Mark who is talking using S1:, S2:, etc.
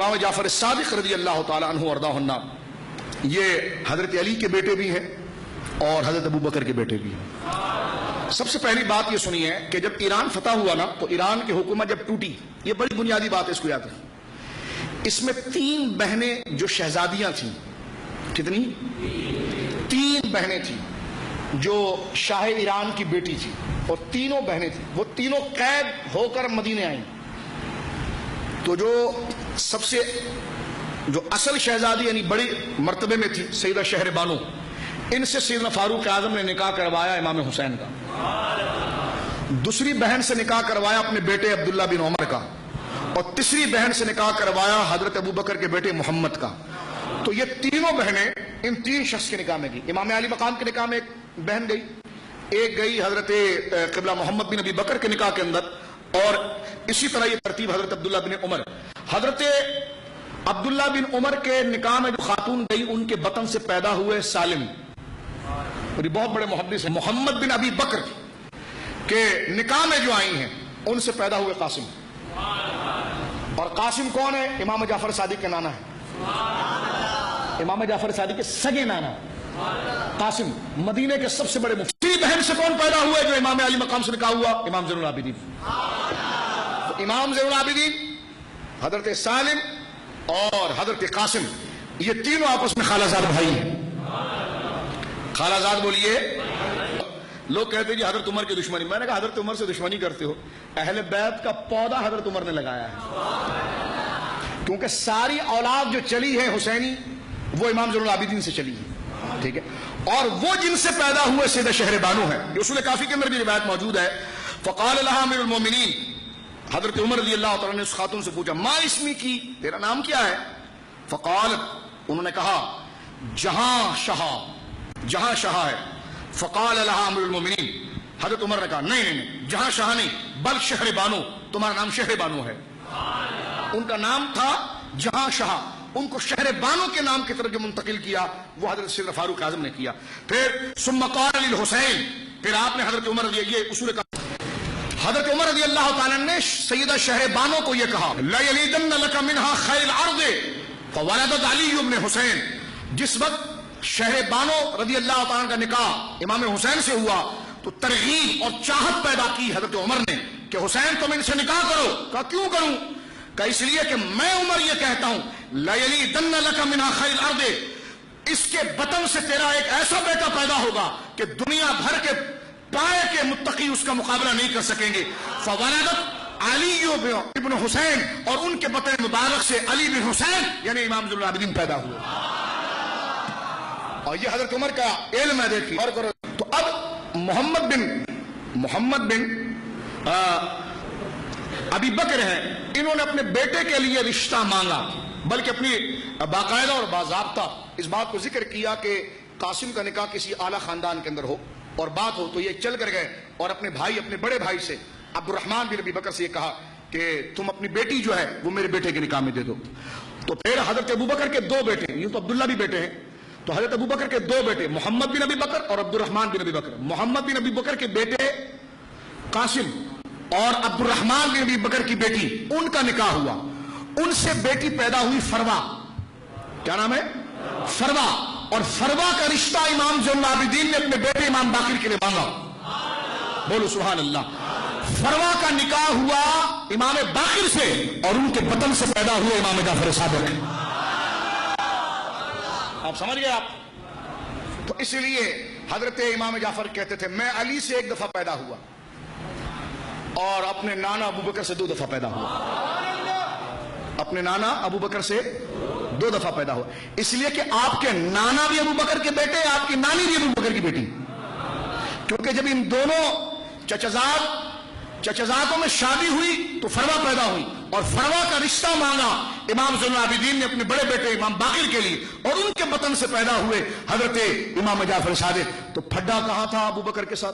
S1: इमाम जाफर सादिक रज़ी अल्लाह ताला अन्हु वरदाहुन्ना ये हजरत अली के बेटे भी हैं और हजरत अबू बकर के बेटे भी हैं। सबसे पहली बात ये सुनिए कि जब ईरान फतह हुआ ना, तो ईरान की हुकूमत जब टूटी, ये बड़ी बुनियादी बात है, इसको याद रखिए। इसमें 3 बहनें जो शहजादियां थीं, कितनी? 3 बहनें थीं जो शाह ईरान की बेटी थी, और तीनों बहनें थी, वो तीनों कैद होकर मदीने आई। तो जो सबसे जो असल शहजादी यानी बड़ी मर्तबे में थी सैयदा शहर बानो, इनसे सैयदना फारूक आजम ने निकाह करवाया इमाम हुसैन का। दूसरी बहन से निकाह करवाया अपने बेटे अब्दुल्ला बिन उमर का, और तीसरी बहन से निकाह करवाया हजरत अबू बकर के बेटे मोहम्मद का। तो ये तीनों बहनें इन 3 शख्स के निकाह में गई। इमाम अली मकाम के निकाह में एक बहन गई, एक गई हजरत क़िबला मोहम्मद बिन अबी बकर के निकाह के अंदर, और इसी तरह ये तरतीब हजरत अब्दुल्ला बिन उमर। हजरत अब्दुल्ला बिन उमर के निकाह में जो खातून गई, उनके बतन से पैदा हुए सालिम, और ये बहुत बड़े मुहद्दिस हैं, मोहम्मद बिन अबी बकर के निकाह में जो आई हैं, उनसे पैदा हुए कासिम। और कासिम कौन है? इमाम जाफर सादिक के नाना है, इमाम जाफर सादिक के सगे नाना कासिम, मदीने के सबसे बड़े मुफ्ती। बहन से कौन पैदा हुए जो इमाम अली मकाम से निकाह हुआ? इमाम ज़ैनुल आबिदीन। तो इमाम ज़ैनुल आबिदीन, हजरत सालिम और हजरत कासिम, ये तीनों आपस में खालाजाद भाई हैं। खालाजाद बोलिए। लोग कहते हैं जी हजरत उमर की दुश्मनी। मैंने कहा हजरत उमर से दुश्मनी करते हो, अहले बैत का पौधा हजरत उमर ने लगाया है, क्योंकि सारी औलाद जो चली है हुसैनी, वो इमाम ज़ैनुल आबिदीन से चली है, ठीक है। और वो जिनसे पैदा हुए सैयदा शहर बानो है। उसूल काफी के अंदर भी रिवायत मौजूद है। फ़क़ाल लहा अमीरुल मोमिनीन, हजरत उमर रज़ी अल्लाह तआला ने उस खातून से पूछा, मा इस्मी की, तेरा नाम क्या है? फ़क़ाल, उन्होंने कहा जहां शाह, जहां शाह है। फ़क़ाल लहा अमीरुल मोमिनीन, हजरत उमर ने कहा नहीं नहीं नहीं, जहां शाह नहीं, बल शहर बानो, तुम्हारा नाम शहर बानो है। उनका नाम था जहां शाह, उनको शहर बानो के नाम की तरफ जो मुंतकिल किया, वो हजरत सैयदना फारूक आजम ने किया। फिर सुम्मा क़ाल लिल हुसैन, फिर आपने हजरत उमर, ये उसूल का हजरत उमर रज़ी अल्लाह ताला ने सैयदा शहर बानो को यह कहा, ला यलीदन्न लका मिन्हा खैल अर्द फवलदत अली इब्न हुसैन। जिस वक्त शहर बानो रज़ी अल्लाह ताला का निकाह इमाम हुसैन से हुआ, तो तरगीब और चाहत पैदा की हजरत उमर ने कि हुसैन तुम इनसे निकाह करो। कहा क्यों करूं? कहा इसलिए कि मैं उमर ये कहता हूं, ला यलीदन्न लका मिन्हा खैल अर्द, इसके बतन से तेरा एक ऐसा बेटा पैदा होगा कि दुनिया भर के पाए के मुत्तकी उसका मुकाबला नहीं कर सकेंगे। फवलदत अली इब्न हुसैन, और उनके बतन मुबारक से अली बिन हुसैन यानी इमाम ज़ैनुल आबिदीन पैदा हुए। और ये हजरत उमर का इल्म है, देखिए। और करो तो अब मोहम्मद बिन अबी बकर हैं, इन्होंने अपने बेटे के लिए रिश्ता मांगा, बल्कि अपनी बाकायदा और बाज़ाब्ता इस बात को जिक्र किया कि कासिम का निकाह किसी आला खानदान के अंदर हो, और बात हो तो ये चल कर गए और अपने भाई, अपने बड़े भाई से अब्दुर्रहमान बिन अबी बकर से ये कहा कि तुम अपनी बेटी जो है वो मेरे बेटे के निकाह में दे दो। तो फिर हजरत अबू बकर के 2 बेटे, ये तो अब्दुल्ला भी बेटे हैं, तो हजरत अबू बकर के 2 बेटे मोहम्मद बिन अबी बकर और अब्दुर्रहमान बिन अबी बकर। मोहम्मद बिन अबी बकर के बेटे कासिम और अब्दुर्रहमान बिन अबी बकर की बेटी, उनका निकाह हुआ। उनसे बेटी पैदा हुई फरवा, क्या नाम है? फरवा। और फरवा का रिश्ता इमाम ज़ैनुल आबिदीन ने अपने बेटे इमाम बाकिर के लिए मांगा। बोलो सुभान अल्लाह। फरवा का निकाह हुआ इमाम बाकिर से, और उनके बतन से पैदा हुए इमाम जाफर सादिक। आप समझ गए आप? तो इसलिए हजरत इमाम जाफर कहते थे, मैं अली से 1 दफा पैदा हुआ और अपने नाना अबू बकर से 2 दफा पैदा हुआ। अपने नाना अबू बकर से 2 दफा पैदा हुआ, इसलिए कि आपके नाना भी अबू बकर के बेटे, आपकी नानी भी अबू बकर की बेटी। क्योंकि जब इन दोनों चचजातों में शादी हुई तो फरवा पैदा हुई, और फरवा का रिश्ता मांगा इमाम ज़ैनुल आबिदीन ने अपने बड़े बेटे इमाम बाकिर के लिए, और उनके बतन से पैदा हुए हजरत इमाम जाफर सादिक। तो फड्डा कहां था अबू बकर के साथ?